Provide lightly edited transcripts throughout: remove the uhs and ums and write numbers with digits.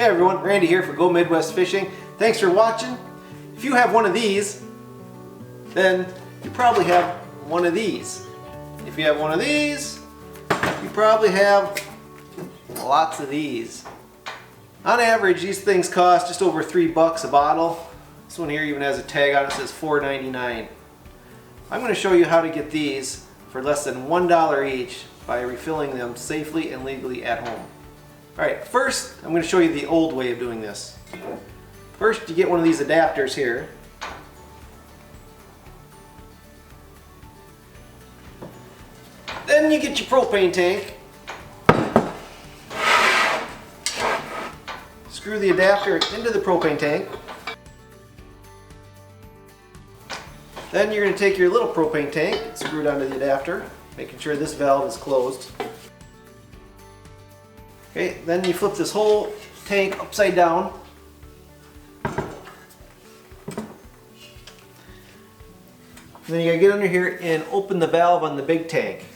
Hey everyone, Randy here for Go Midwest Fishing. Thanks for watching. If you have one of these, then you probably have one of these. If you have one of these, you probably have lots of these. On average, these things cost just over $3 a bottle. This one here even has a tag on it that says $4.99. I'm going to show you how to get these for less than $1 each by refilling them safely and legally at home. Alright, first I'm going to show you the old way of doing this. First, you get one of these adapters here. Then you get your propane tank. Screw the adapter into the propane tank. Then you're going to take your little propane tank, screw it onto the adapter, making sure this valve is closed. Okay, then you flip this whole tank upside down. And then you gotta get under here and open the valve on the big tank.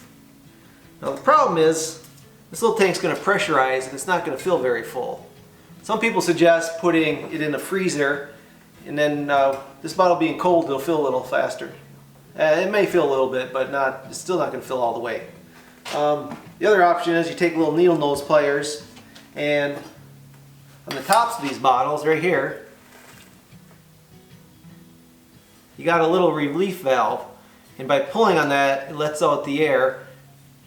Now the problem is, this little tank's gonna pressurize and it's not gonna fill very full. Some people suggest putting it in a freezer, and then this bottle being cold, it'll fill a little faster. It may fill a little bit, but it's still not gonna fill all the way. The other option is you take little needle nose pliers, and on the tops of these bottles right here you got a little relief valve, and by pulling on that it lets out the air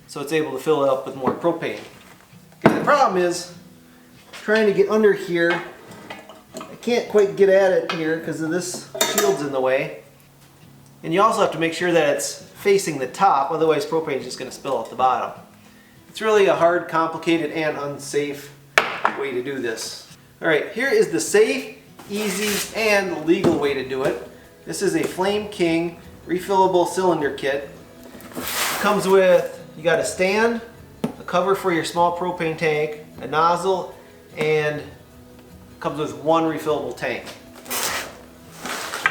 so it's able to fill it up with more propane. Okay, the problem is trying to get under here. I can't quite get at it here because of this shield's in the way, and you also have to make sure that it's facing the top, otherwise propane is just going to spill out the bottom. It's really a hard, complicated, and unsafe way to do this. Alright, here is the safe, easy, and legal way to do it. This is a Flame King Refillable cylinder kit. It comes with, you got a stand, a cover for your small propane tank, a nozzle, and comes with one refillable tank.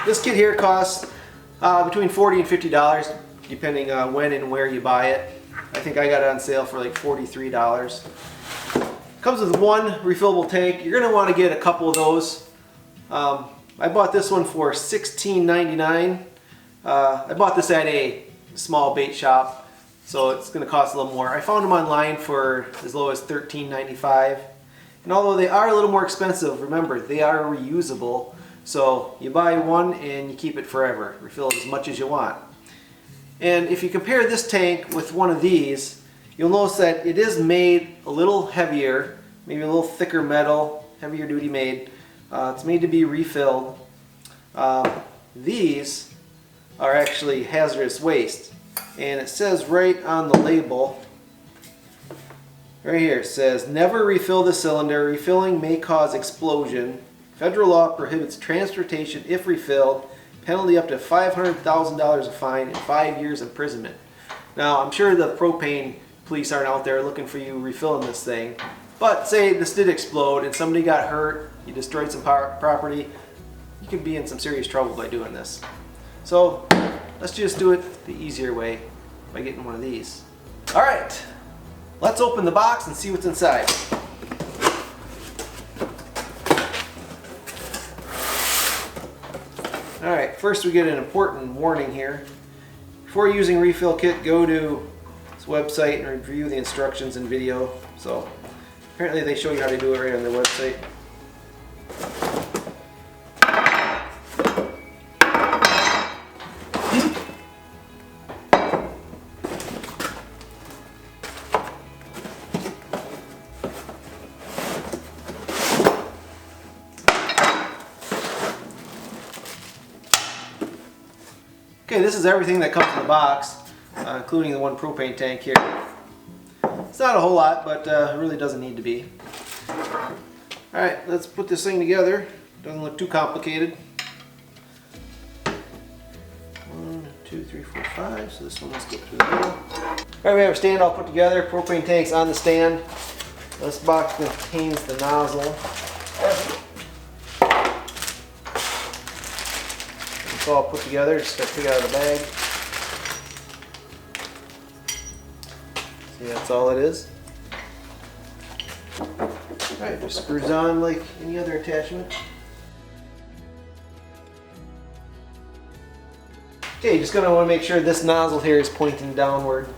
This kit here costs between $40 and $50, depending on when and where you buy it. I think I got it on sale for like $43. Comes with one refillable tank. You're going to want to get a couple of those. I bought this one for $16.99. I bought this at a small bait shop, so it's going to cost a little more. I found them online for as low as $13.95. And although they are a little more expensive, remember, they are reusable. So you buy one and you keep it forever. Refill it as much as you want. And if you compare this tank with one of these, you'll notice that it is made a little heavier, maybe a little thicker metal, heavier duty made. It's made to be refilled. These are actually hazardous waste. And it says right on the label, right here, it says, never refill the cylinder. Refilling may cause explosion. Federal law prohibits transportation if refilled. Penalty up to $500,000 a fine and 5 years imprisonment. Now, I'm sure the propane police aren't out there looking for you refilling this thing, but say this did explode and somebody got hurt, you destroyed some property, you could be in some serious trouble by doing this. So let's just do it the easier way by getting one of these. Alright, let's open the box and see what's inside. Alright, first we get an important warning here. Before using refill kit, go to this website and review the instructions and video. So apparently they show you how to do it right on their website. Okay, this is everything that comes in the box, including the one propane tank here. It's not a whole lot, but it really doesn't need to be. Alright, let's put this thing together. Doesn't look too complicated. 1, 2, 3, 4, 5. So this one must go through the middle. Alright, we have our stand all put together. Propane tank's on the stand. This box contains the nozzle. It's all put together, just gotta take it out of the bag. See, that's all it is. Alright, just screws on like any other attachment. Okay, just gonna want to make sure this nozzle here is pointing downward.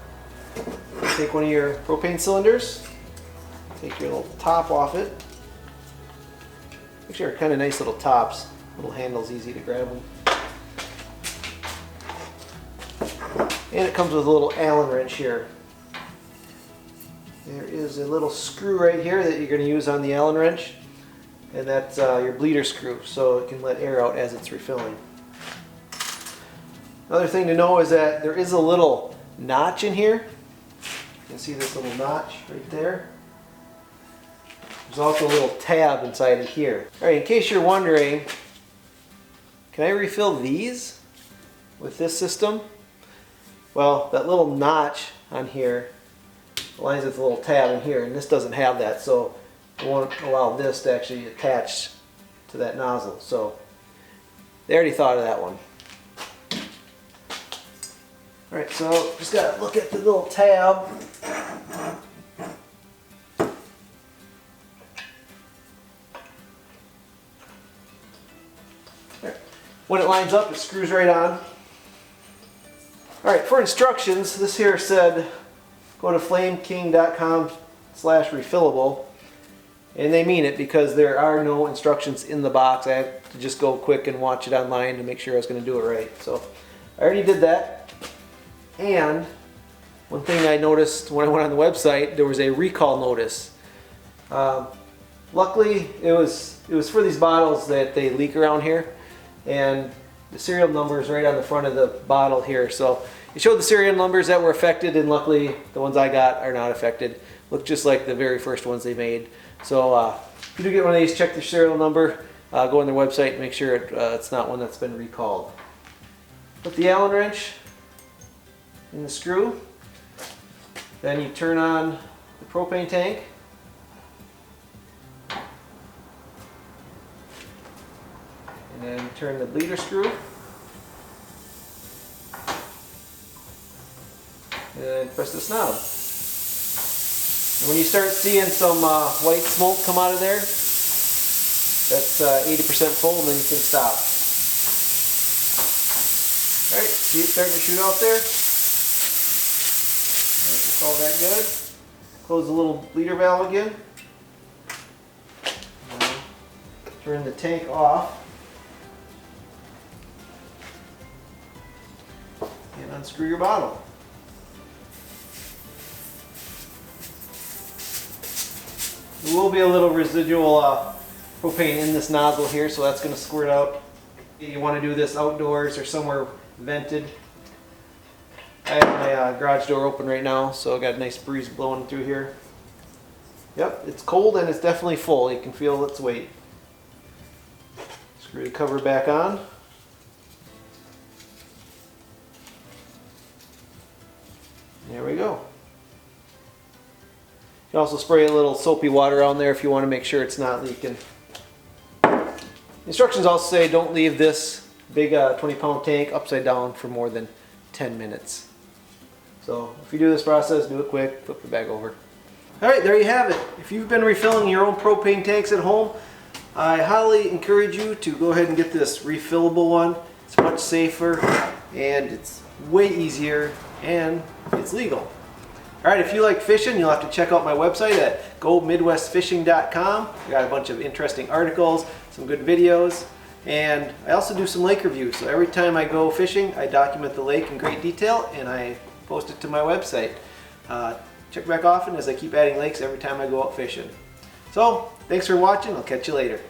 Take one of your propane cylinders, take your little top off it. Make sure they're kind of nice little tops, little handles, easy to grab them. And it comes with a little Allen wrench here. There is a little screw right here that you're going to use on the Allen wrench, and that's your bleeder screw, so it can let air out as it's refilling. Another thing to know is that there is a little notch in here. You can see this little notch right there. There's also a little tab inside of here. Alright, in case you're wondering, can I refill these with this system? Well, that little notch on here aligns with a little tab in here, and this doesn't have that, so it won't allow this to actually attach to that nozzle. So they already thought of that one. Alright, so just gotta look at the little tab. When it lines up, it screws right on. Alright, for instructions, this here said go to flameking.com/refillable, and they mean it because there are no instructions in the box. I had to just go quick and watch it online to make sure I was going to do it right. So I already did that. And one thing I noticed when I went on the website, there was a recall notice. Luckily, it was for these bottles that they leak around here, and the serial number is right on the front of the bottle here. So it showed the serial numbers that were affected, and luckily the ones I got are not affected. Look just like the very first ones they made. So if you do get one of these, check the serial number, go on their website and make sure it's not one that's been recalled. Put the Allen wrench in the screw, then you turn on the propane tank. And then turn the bleeder screw. And then press this knob. And when you start seeing some white smoke come out of there, that's 80% full, and then you can stop. Alright, see it starting to shoot out there? Alright, that's all that good. Close the little bleeder valve again. Turn the tank off. And unscrew your bottle. There will be a little residual propane in this nozzle here, so that's going to squirt out. You want to do this outdoors or somewhere vented. I have my garage door open right now, so I got a nice breeze blowing through here. Yep, it's cold and it's definitely full. You can feel its weight. Screw the cover back on. There we go. You can also spray a little soapy water on there if you want to make sure it's not leaking. Instructions also say don't leave this big 20-pound tank upside down for more than 10 minutes. So if you do this process, do it quick, flip it back over. Alright, there you have it. If you've been refilling your own propane tanks at home, I highly encourage you to go ahead and get this refillable one. It's much safer and it's way easier and it's legal. Alright, if you like fishing, you'll have to check out my website at gomidwestfishing.com. I got a bunch of interesting articles, some good videos, and I also do some lake reviews. So every time I go fishing, I document the lake in great detail and I post it to my website. Check back often as I keep adding lakes every time I go out fishing. So, thanks for watching. I'll catch you later.